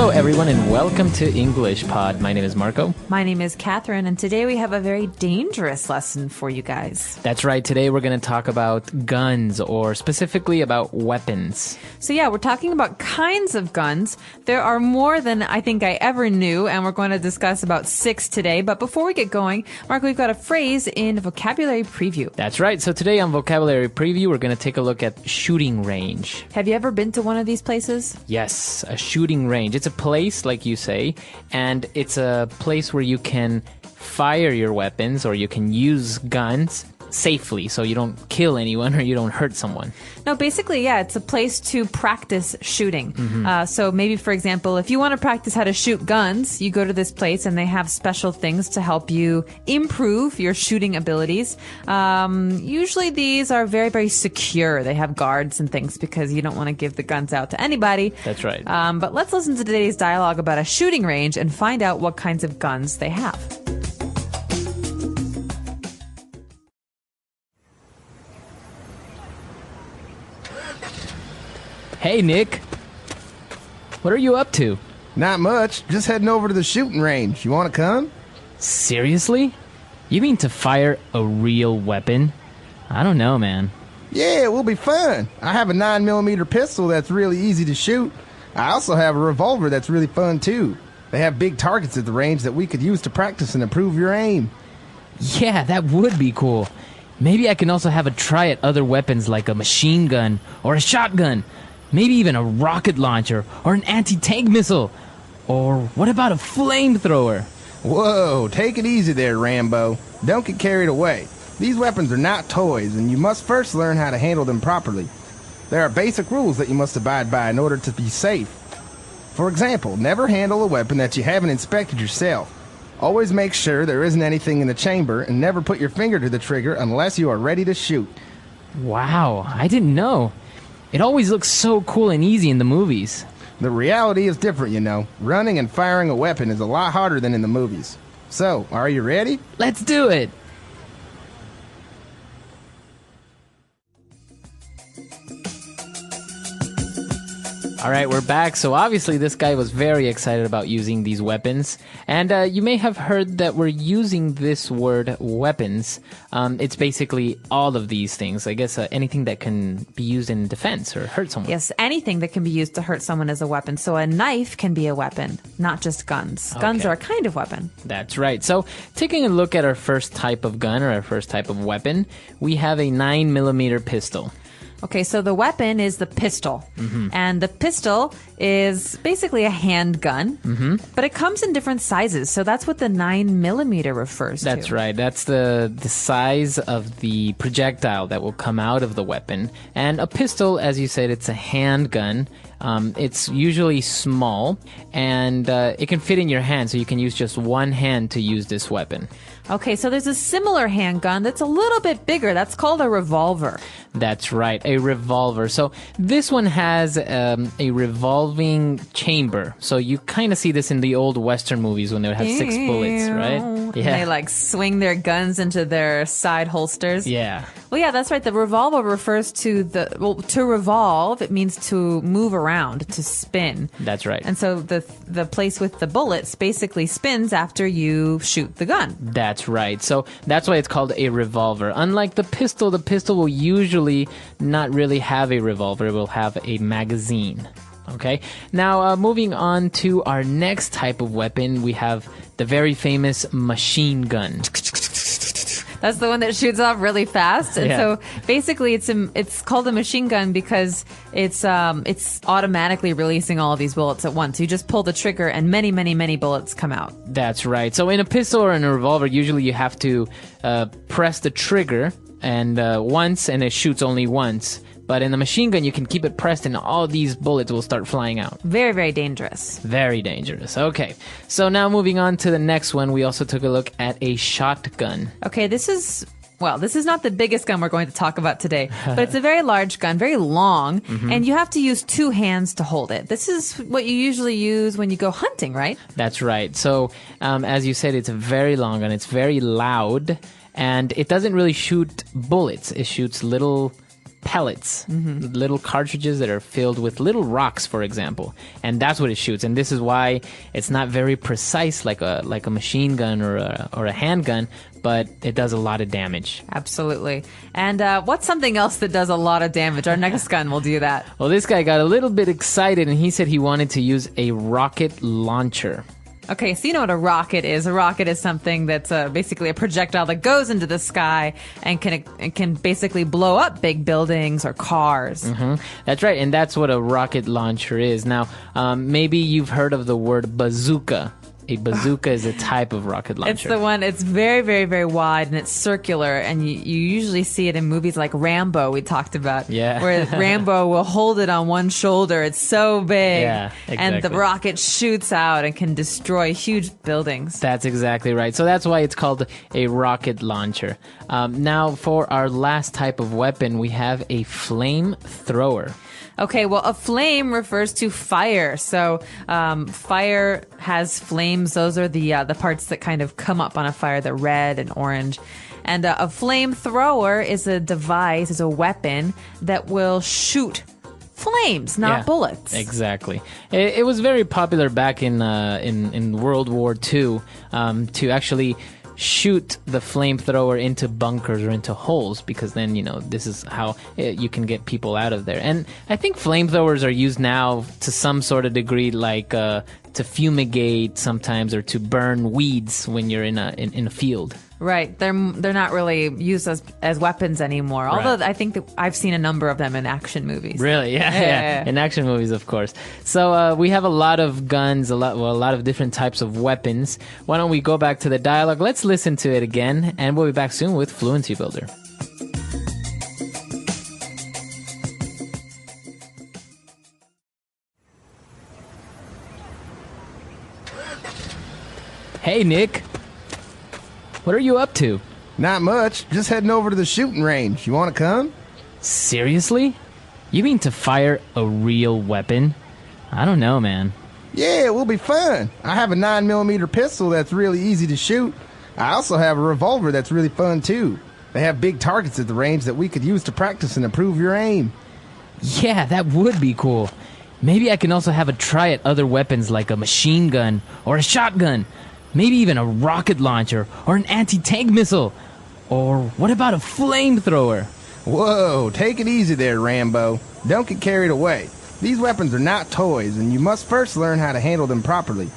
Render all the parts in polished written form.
Hello, everyone, and welcome to English Pod. My name is Marco. My name is Catherine, and today we have a very dangerous lesson for you guys. That's right. Today we're going to talk about guns, or specifically about weapons. So yeah, we're talking about kinds of guns. There are more than I think I ever knew, and we're going to discuss about 6 today. But before we get going, Marco, we've got a phrase in Vocabulary Preview. That's right. So today on Vocabulary Preview, we're going to take a look at shooting range. Have you ever been to one of these places? Yes, a shooting range. It's a place, like you say, and it's a place where you can fire your weapons or you can use guns safely so you don't kill anyone or you don't hurt someone. No, basically, yeah, it's a place to practice shooting. So maybe, for example, if you want to practice how to shoot guns, you go to this place and they have special things to help you improve your shooting abilities. Usually these are very, very secure. They have guards and things because you don't want to give the guns out to anybody. That's right. But let's listen to today's dialogue about a shooting range and find out what kinds of guns they have. Hey, Nick. What are you up to? Not much. Just heading over to the shooting range. You want to come? Seriously? You mean to fire a real weapon? I don't know, man. Yeah, it will be fun. I have a 9mm pistol that's really easy to shoot. I also have a revolver that's really fun, too. They have big targets at the range that we could use to practice and improve your aim. Yeah, that would be cool. Maybe I can also have a try at other weapons like a machine gun or a shotgun. Maybe even a rocket launcher or an anti-tank missile. Or what about a flamethrower? Whoa, take it easy there, Rambo. Don't get carried away. These weapons are not toys, and you must first learn how to handle them properly. There are basic rules that you must abide by in order to be safe. For example, never handle a weapon that you haven't inspected yourself. Always make sure there isn't anything in the chamber, and never put your finger to the trigger unless you are ready to shoot. Wow, I didn't know. It always looks so cool and easy in the movies. The reality is different, you know. Running and firing a weapon is a lot harder than in the movies. So, are you ready? Let's do it! All right, we're back. So obviously this guy was very excited about using these weapons. And you may have heard that we're using this word weapons. It's basically all of these things. I guess anything that can be used in defense or hurt someone. Yes, anything that can be used to hurt someone is a weapon. So a knife can be a weapon, not just guns. Guns are a kind of weapon. That's right. So taking a look at our first type of gun or our first type of weapon, we have a 9mm pistol. Okay, so the weapon is the pistol. And the pistol is basically a handgun, but it comes in different sizes. So that's what the 9mm refers to. That's right. That's the size of the projectile that will come out of the weapon. And a pistol, as you said, it's a handgun. It's usually small, and it can fit in your hand, so you can use just one hand to use this weapon. Okay, so there's a similar handgun that's a little bit bigger. That's called a revolver. That's right, a revolver. So this one has a revolving chamber. So you kind of see this in the old Western movies when they have 6 bullets, right? Yeah. They like swing their guns into their side holsters. Yeah. Well, yeah, that's right. The revolver refers to to revolve. It means to move around, to spin. That's right. And so the place with the bullets basically spins after you shoot the gun. That's right. So that's why it's called a revolver. Unlike the pistol will usually not really have a revolver. It will have a magazine. Okay. Now, moving on to our next type of weapon, we have the very famous machine gun. That's the one that shoots off really fast. And Yeah. so basically it's called a machine gun because it's automatically releasing all of these bullets at once. You just pull the trigger and many, many, many bullets come out. That's right. So in a pistol or in a revolver, usually you have to press the trigger and once, and it shoots only once. But in the machine gun, you can keep it pressed and all these bullets will start flying out. Very, very dangerous. Very dangerous. Okay. So now moving on to the next one, we also took a look at a shotgun. Okay, this is not the biggest gun we're going to talk about today, but it's a very large gun, very long, and you have to use 2 hands to hold it. This is what you usually use when you go hunting, right? That's right. So as you said, it's a very long gun. It's very loud, and it doesn't really shoot bullets. It shoots little pellets, little cartridges that are filled with little rocks, for example, and that's what it shoots. And this is why it's not very precise like a machine gun or a handgun, but it does a lot of damage. Absolutely. And what's something else that does a lot of damage? Our next gun will do that. Well, this guy got a little bit excited, and he said he wanted to use a rocket launcher. Okay, so you know what a rocket is. A rocket is something that's basically a projectile that goes into the sky and can basically blow up big buildings or cars. That's right, and that's what a rocket launcher is. Now, maybe you've heard of the word bazooka. A bazooka is a type of rocket launcher. It's the one, it's very, very, very wide and it's circular, and you usually see it in movies like Rambo, we talked about. Yeah. Where Rambo will hold it on one shoulder. It's so big. Yeah, exactly. And the rocket shoots out and can destroy huge buildings. That's exactly right. So that's why it's called a rocket launcher. Now, for our last type of weapon, we have a flamethrower. Okay, well, a flame refers to fire. So fire has flames. Those are the parts that kind of come up on a fire, the red and orange. And a flamethrower is a device, is a weapon that will shoot flames, not bullets. Exactly. It was very popular back in World War II to actually shoot the flamethrower into bunkers or into holes, because then, this is how you can get people out of there. And I think flamethrowers are used now to some sort of degree, like to fumigate sometimes, or to burn weeds when you're in a field. Right. They're not really used as weapons anymore. Right. Although I think that I've seen a number of them in action movies. Really? Yeah. In action movies, of course. So we have a lot of guns, a lot of different types of weapons. Why don't we go back to the dialogue? Let's listen to it again, and we'll be back soon with Fluency Builder. Hey, Nick. What are you up to? Not much. Just heading over to the shooting range. You want to come? Seriously? You mean to fire a real weapon? I don't know, man. Yeah, it will be fun. I have a 9mm pistol that's really easy to shoot. I also have a revolver that's really fun, too. They have big targets at the range that we could use to practice and improve your aim. Yeah, that would be cool. Maybe I can also have a try at other weapons like a machine gun or a shotgun. Maybe even a rocket launcher or an anti-tank missile. Or what about a flamethrower? Whoa, take it easy there, Rambo. Don't get carried away. These weapons are not toys, and you must first learn how to handle them properly.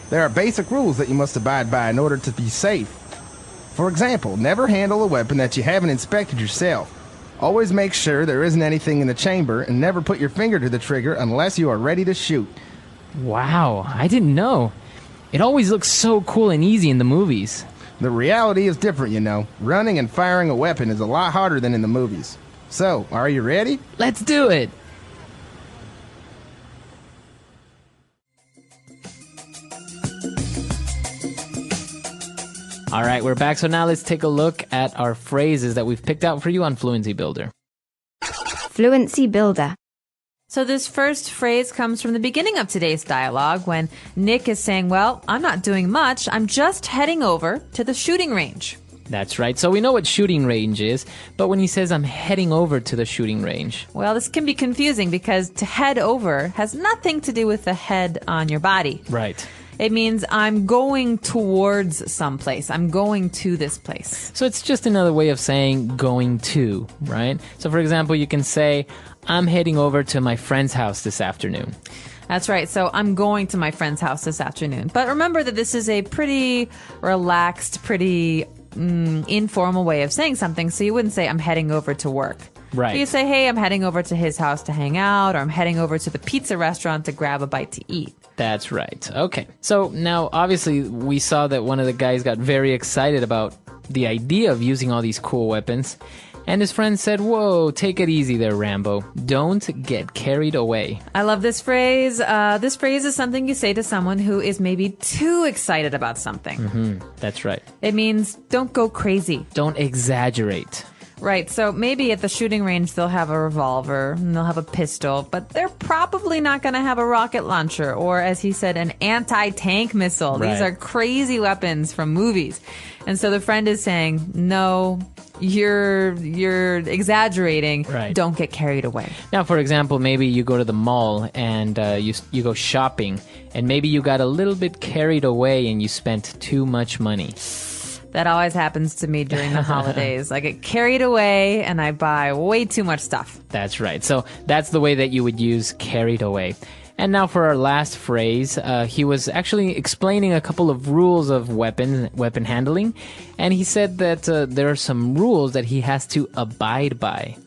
There are basic rules that you must abide by in order to be safe. For example, never handle a weapon that you haven't inspected yourself. Always make sure there isn't anything in the chamber, and never put your finger to the trigger unless you are ready to shoot. Wow, I didn't know. It always looks so cool and easy in the movies. The reality is different, Running and firing a weapon is a lot harder than in the movies. So, are you ready? Let's do it! All right, we're back. So now let's take a look at our phrases that we've picked out for you on Fluency Builder. Fluency Builder. So this first phrase comes from the beginning of today's dialogue when Nick is saying, well, I'm not doing much. I'm just heading over to the shooting range. That's right. So we know what shooting range is, but when he says I'm heading over to the shooting range. Well, this can be confusing because to head over has nothing to do with the head on your body. Right. It means I'm going towards someplace. I'm going to this place. So it's just another way of saying going to, right? So for example, you can say, I'm heading over to my friend's house this afternoon. That's right. So I'm going to my friend's house this afternoon. But remember that this is a pretty relaxed, pretty informal way of saying something. So you wouldn't say I'm heading over to work. Right. You say, hey, I'm heading over to his house to hang out, or I'm heading over to the pizza restaurant to grab a bite to eat. That's right. Okay. So now, obviously, we saw that one of the guys got very excited about the idea of using all these cool weapons. And his friend said, whoa, take it easy there, Rambo. Don't get carried away. I love this phrase. This phrase is something you say to someone who is maybe too excited about something. That's right. It means don't go crazy. Don't exaggerate. Right, so maybe at the shooting range they'll have a revolver and they'll have a pistol, but they're probably not going to have a rocket launcher or, as he said, an anti-tank missile. Right. These are crazy weapons from movies. And so the friend is saying, no, you're exaggerating. Right. Don't get carried away. Now, for example, maybe you go to the mall and you go shopping, and maybe you got a little bit carried away and you spent too much money. That always happens to me during the holidays. I get carried away and I buy way too much stuff. That's right. So that's the way that you would use carried away. And now for our last phrase, he was actually explaining a couple of rules of weapon handling, and he said that there are some rules that he has to abide by.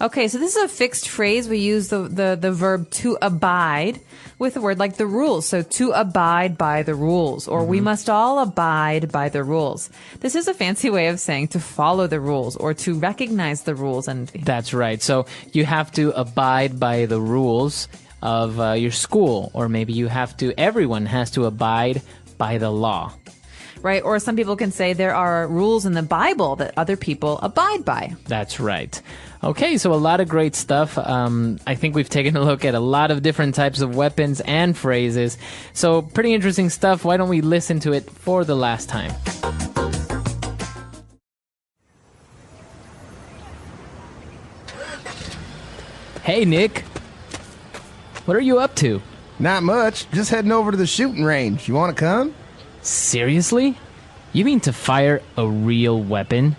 Okay, so this is a fixed phrase. We use the verb to abide with a word like the rules. So to abide by the rules, or we must all abide by the rules. This is a fancy way of saying to follow the rules or to recognize the rules. And That's right. So you have to abide by the rules of your school, or maybe everyone has to abide by the law. right, or some people can say there are rules in the Bible that other people abide by. That's right. Okay, so a lot of great stuff. I think we've taken a look at a lot of different types of weapons and phrases. So pretty interesting stuff. Why don't we listen to it for the last time? Hey, Nick. What are you up to? Not much. Just heading over to the shooting range. You want to come? Seriously? You mean to fire a real weapon?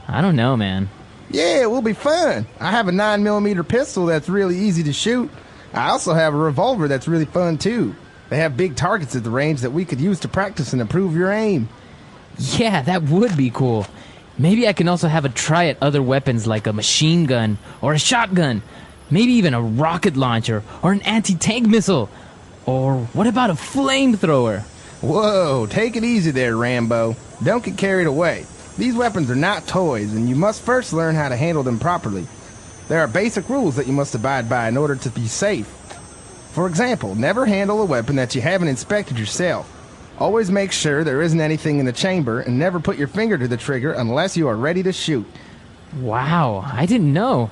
I don't know, man. Yeah, it will be fun. I have a 9mm pistol that's really easy to shoot. I also have a revolver that's really fun, too. They have big targets at the range that we could use to practice and improve your aim. Yeah, that would be cool. Maybe I can also have a try at other weapons like a machine gun or a shotgun. Maybe even a rocket launcher or an anti-tank missile. Or what about a flamethrower? Whoa, take it easy there, Rambo. Don't get carried away. These weapons are not toys, and you must first learn how to handle them properly. There are basic rules that you must abide by in order to be safe. For example, never handle a weapon that you haven't inspected yourself. Always make sure there isn't anything in the chamber, and never put your finger to the trigger unless you are ready to shoot. Wow, I didn't know.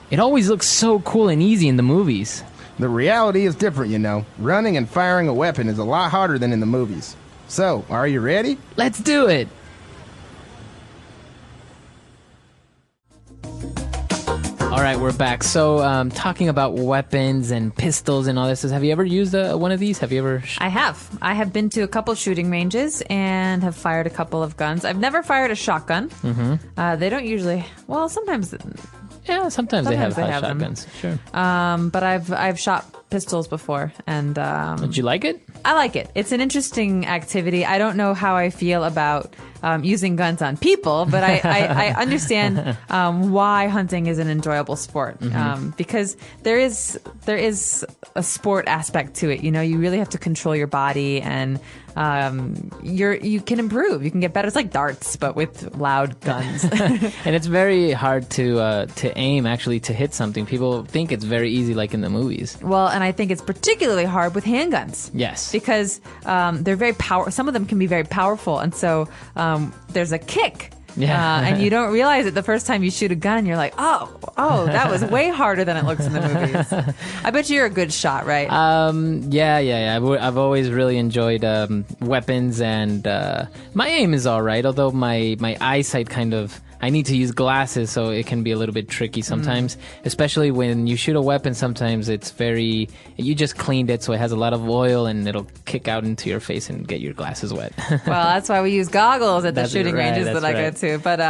It always looks so cool and easy in the movies. The reality is different, you know. Running and firing a weapon is a lot harder than in the movies. So, are you ready? Let's do it! All right, we're back. So, talking about weapons and pistols and all this, have you ever used one of these? Have you ever? I have. I have been to a couple shooting ranges and have fired a couple of guns. I've never fired a shotgun. Mm-hmm. They don't usually. Well, sometimes. Yeah, sometimes they have shotguns. Sure. But I've shot pistols before, and Did you like it? I like it. It's an interesting activity. I don't know how I feel about using guns on people, but I understand why hunting is an enjoyable sport. Because there is a sport aspect to it. You know, you really have to control your body, and you can improve. You can get better. It's like darts, but with loud guns. And it's very hard to aim, actually, to hit something. People think it's very easy, like in the movies. Well, and I think it's particularly hard with handguns. Yes. Because they're very some of them can be very powerful, and so there's a kick. Yeah. And you don't realize it the first time you shoot a gun, and you're like, oh, that was way harder than it looks in the movies. I bet you're a good shot, right? Yeah. I've always really enjoyed weapons, and my aim is all right, although my eyesight I need to use glasses, so it can be a little bit tricky sometimes, especially when you shoot a weapon. Sometimes you just cleaned it, so it has a lot of oil, and it'll kick out into your face and get your glasses wet. Well, that's why we use goggles at the That's shooting right, ranges that's that I go to. But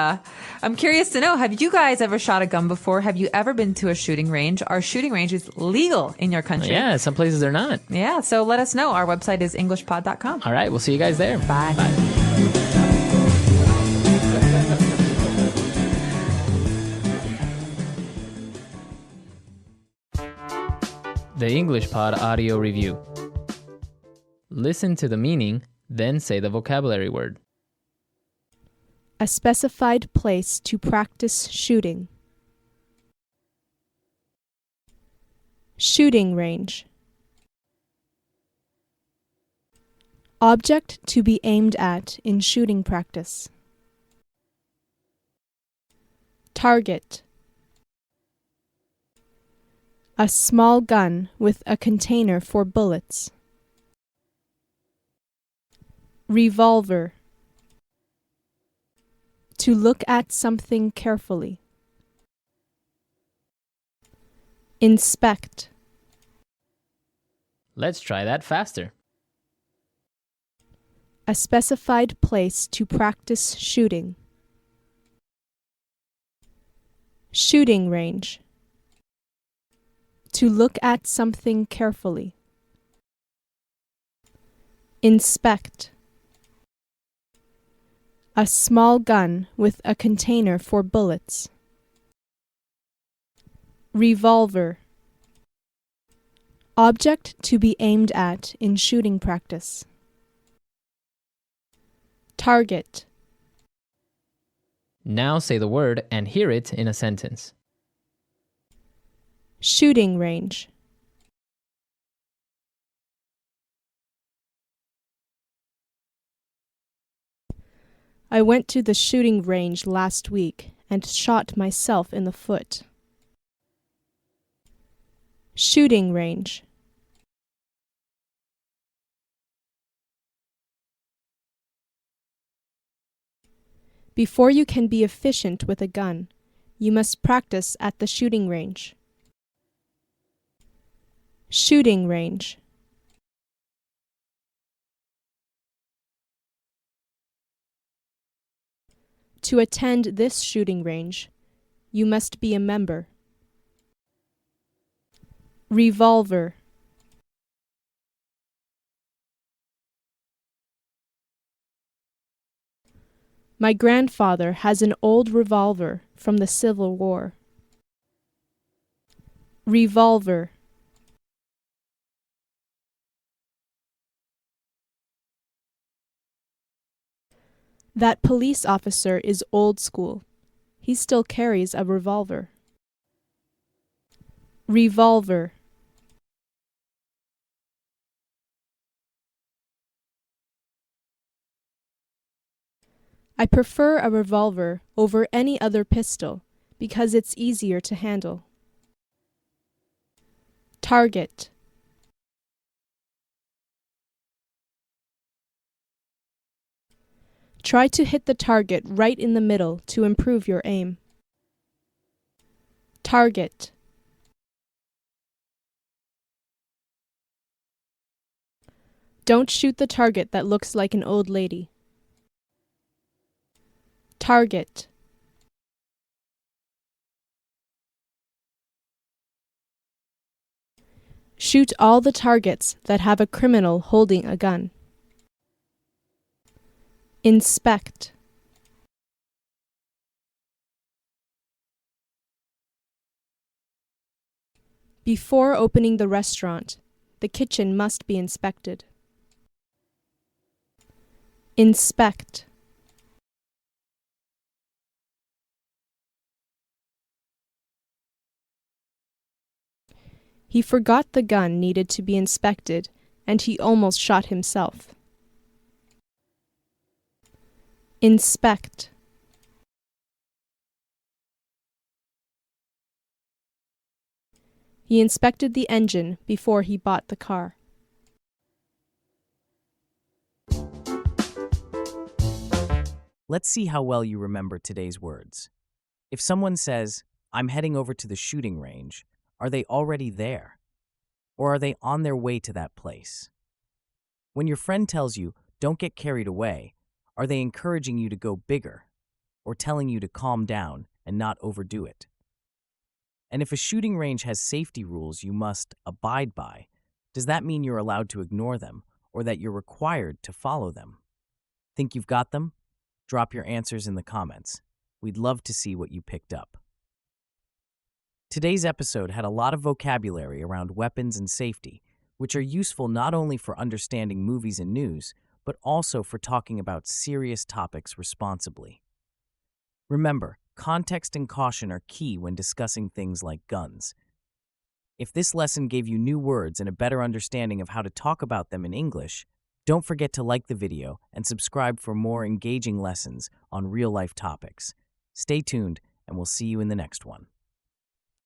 I'm curious to know, have you guys ever shot a gun before? Have you ever been to a shooting range? Are shooting ranges legal in your country? Yeah, some places they're not. Yeah, so let us know. Our website is englishpod.com. All right, we'll see you guys there. Bye. The English Pod Audio Review. Listen to the meaning, then say the vocabulary word. A specified place to practice shooting. Shooting range. Object to be aimed at in shooting practice. Target. A small gun with a container for bullets. Revolver. To look at something carefully. Inspect. Let's try that faster. A specified place to practice shooting. Shooting range. To look at something carefully. Inspect. A small gun with a container for bullets. Revolver. Object to be aimed at in shooting practice. Target. Now say the word and hear it in a sentence. Shooting range. I went to the shooting range last week and shot myself in the foot. Shooting range. Before you can be efficient with a gun, you must practice at the shooting range. Shooting range. To attend this shooting range, you must be a member. Revolver. My grandfather has an old revolver from the Civil War. Revolver. That police officer is old school. He still carries a revolver. Revolver. I prefer a revolver over any other pistol because it's easier to handle. Target. Try to hit the target right in the middle to improve your aim. Target. Don't shoot the target that looks like an old lady. Target. Shoot all the targets that have a criminal holding a gun. Inspect. Before opening the restaurant, the kitchen must be inspected. Inspect. He forgot the gun needed to be inspected, and he almost shot himself. Inspect. He inspected the engine before he bought the car. Let's see how well you remember today's words. If someone says, "I'm heading over to the shooting range," are they already there? Or are they on their way to that place? When your friend tells you, "Don't get carried away," are they encouraging you to go bigger or telling you to calm down and not overdo it? And if a shooting range has safety rules you must abide by, does that mean you're allowed to ignore them or that you're required to follow them? Think you've got them? Drop your answers in the comments. We'd love to see what you picked up. Today's episode had a lot of vocabulary around weapons and safety, which are useful not only for understanding movies and news, but also for talking about serious topics responsibly. Remember, context and caution are key when discussing things like guns. If this lesson gave you new words and a better understanding of how to talk about them in English, don't forget to like the video and subscribe for more engaging lessons on real-life topics. Stay tuned, and we'll see you in the next one.